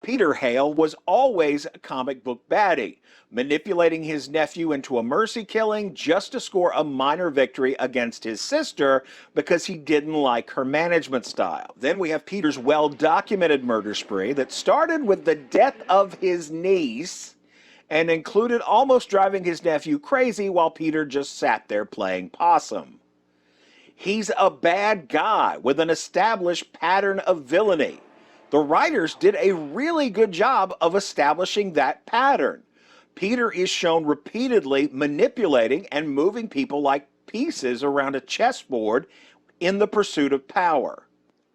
Peter Hale was always a comic book baddie, manipulating his nephew into a mercy killing just to score a minor victory against his sister because he didn't like her management style. Then we have Peter's well-documented murder spree that started with the death of his niece and included almost driving his nephew crazy while Peter just sat there playing possum. He's a bad guy with an established pattern of villainy. The writers did a really good job of establishing that pattern. Peter is shown repeatedly manipulating and moving people like pieces around a chessboard in the pursuit of power.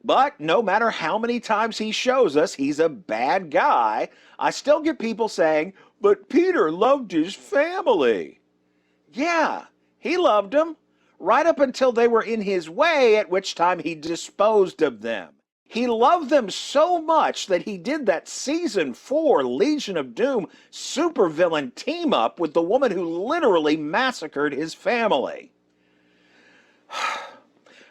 But no matter how many times he shows us he's a bad guy, I still get people saying, "But Peter loved his family." Yeah, he loved them, right up until they were in his way, at which time he disposed of them. He loved them so much that he did that season 4 Legion of Doom supervillain team-up with the woman who literally massacred his family.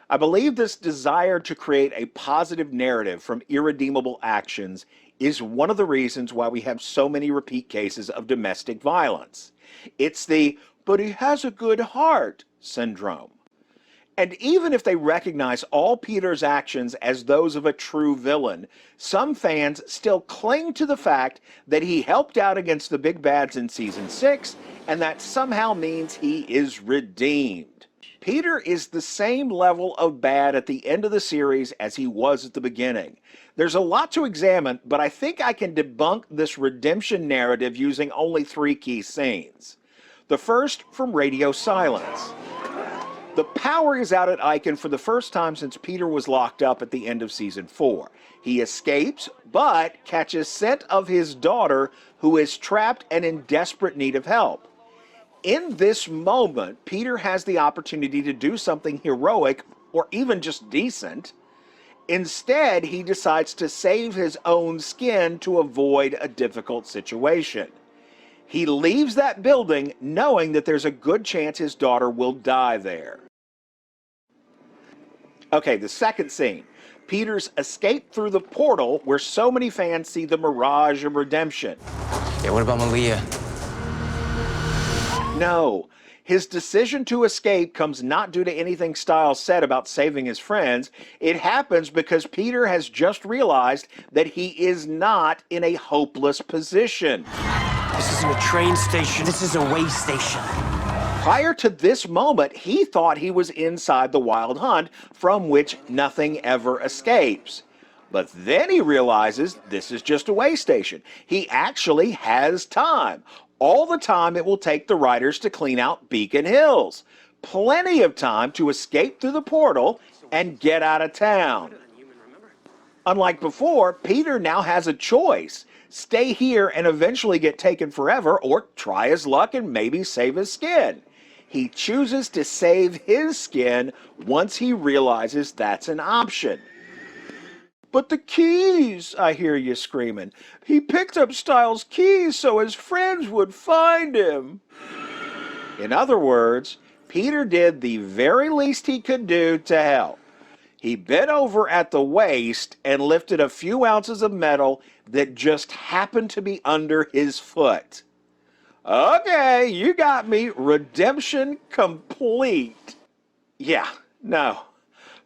I believe this desire to create a positive narrative from irredeemable actions is one of the reasons why we have so many repeat cases of domestic violence. It's the "but he has a good heart" syndrome. And even if they recognize all Peter's actions as those of a true villain, some fans still cling to the fact that he helped out against the big bads in season 6, and that somehow means he is redeemed. Peter is the same level of bad at the end of the series as he was at the beginning. There's a lot to examine, but I think I can debunk this redemption narrative using only 3 key scenes. The first from Radio Silence. The power is out at Icon for the first time since Peter was locked up at the end of season 4. He escapes, but catches scent of his daughter, who is trapped and in desperate need of help. In this moment, Peter has the opportunity to do something heroic or even just decent. Instead, he decides to save his own skin to avoid a difficult situation. He leaves that building knowing that there's a good chance his daughter will die there. Okay, the second scene. Peter's escape through the portal where so many fans see the mirage of redemption. Yeah, what about Malia? No, his decision to escape comes not due to anything Styles said about saving his friends. It happens because Peter has just realized that he is not in a hopeless position. This isn't a train station. This is a way station. Prior to this moment, he thought he was inside the Wild Hunt, from which nothing ever escapes. But then he realizes this is just a way station. He actually has time. All the time it will take the writers to clean out Beacon Hills. Plenty of time to escape through the portal and get out of town. Unlike before, Peter now has a choice. Stay here and eventually get taken forever, or try his luck and maybe save his skin. He chooses to save his skin once he realizes that's an option. "But the keys," I hear you screaming. "He picked up Styles' keys so his friends would find him." In other words, Peter did the very least he could do to help. He bent over at the waist and lifted a few ounces of metal that just happened to be under his foot. Okay, you got me. Redemption complete. Yeah, no.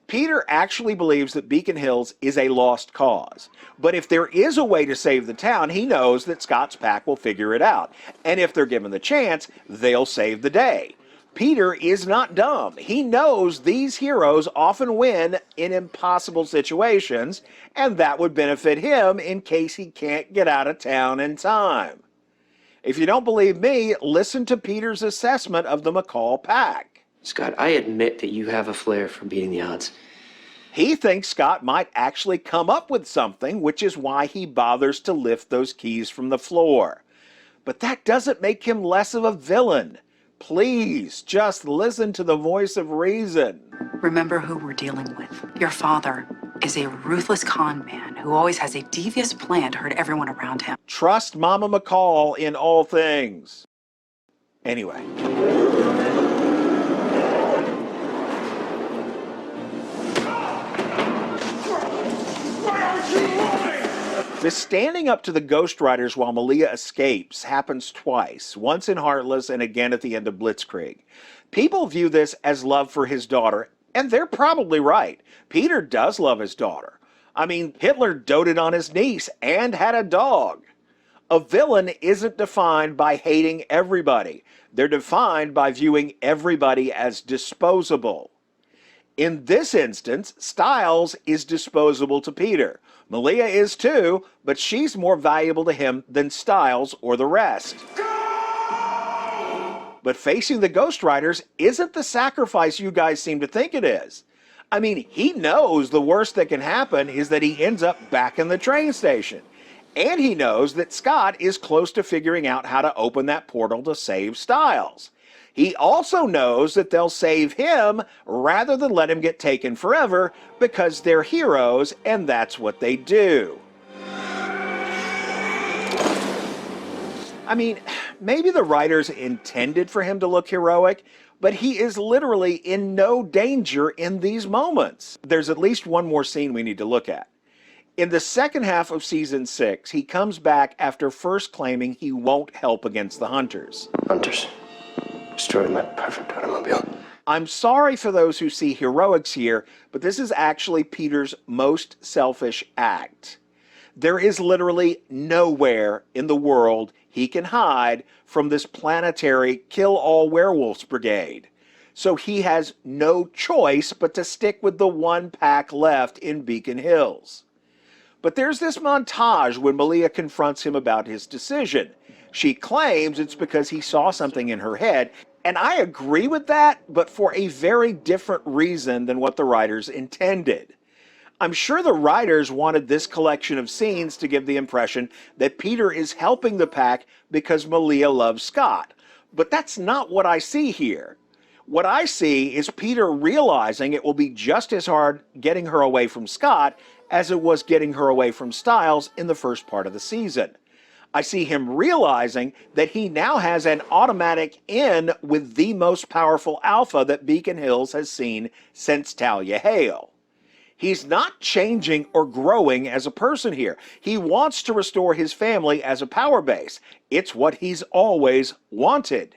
Peter actually believes that Beacon Hills is a lost cause. But if there is a way to save the town, he knows that Scott's pack will figure it out. And if they're given the chance, they'll save the day. Peter is not dumb. He knows these heroes often win in impossible situations, and that would benefit him in case he can't get out of town in time. If you don't believe me, listen to Peter's assessment of the McCall pack. Scott, I admit that you have a flair for beating the odds. He thinks Scott might actually come up with something, which is why he bothers to lift those keys from the floor. But that doesn't make him less of a villain. Please, just listen to the voice of reason. Remember who we're dealing with. Your father is a ruthless con man who always has a devious plan to hurt everyone around him. Trust Mama McCall in all things. Anyway. The standing up to the Ghost Riders while Malia escapes happens twice, once in Heartless and again at the end of Blitzkrieg. People view this as love for his daughter, and they're probably right. Peter does love his daughter. I mean, Hitler doted on his niece and had a dog. A villain isn't defined by hating everybody. They're defined by viewing everybody as disposable. In this instance, Styles is disposable to Peter. Malia is too, but she's more valuable to him than Styles or the rest. But facing the Ghost Riders isn't the sacrifice you guys seem to think it is. I mean, he knows the worst that can happen is that he ends up back in the train station. And he knows that Scott is close to figuring out how to open that portal to save Styles. He also knows that they'll save him rather than let him get taken forever because they're heroes and that's what they do. I mean, maybe the writers intended for him to look heroic, but he is literally in no danger in these moments. There's at least one more scene we need to look at. In the second half of season 6, he comes back after first claiming he won't help against the Hunters. Hunters destroyed my perfect automobile. I'm sorry for those who see heroics here, but this is actually Peter's most selfish act. There is literally nowhere in the world he can hide from this planetary kill-all werewolves brigade. So he has no choice but to stick with the one pack left in Beacon Hills. But there's this montage when Malia confronts him about his decision. She claims it's because he saw something in her head, and I agree with that, but for a very different reason than what the writers intended. I'm sure the writers wanted this collection of scenes to give the impression that Peter is helping the pack because Malia loves Scott, but that's not what I see here. What I see is Peter realizing it will be just as hard getting her away from Scott as it was getting her away from Styles in the first part of the season. I see him realizing that he now has an automatic in with the most powerful alpha that Beacon Hills has seen since Talia Hale. He's not changing or growing as a person here. He wants to restore his family as a power base. It's what he's always wanted.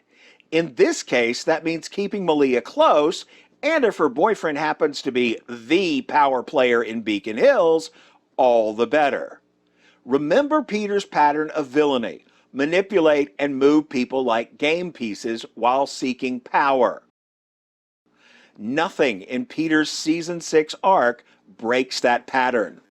In this case, that means keeping Malia close, and if her boyfriend happens to be the power player in Beacon Hills, all the better. Remember Peter's pattern of villainy: manipulate and move people like game pieces while seeking power. Nothing in Peter's season 6 arc breaks that pattern.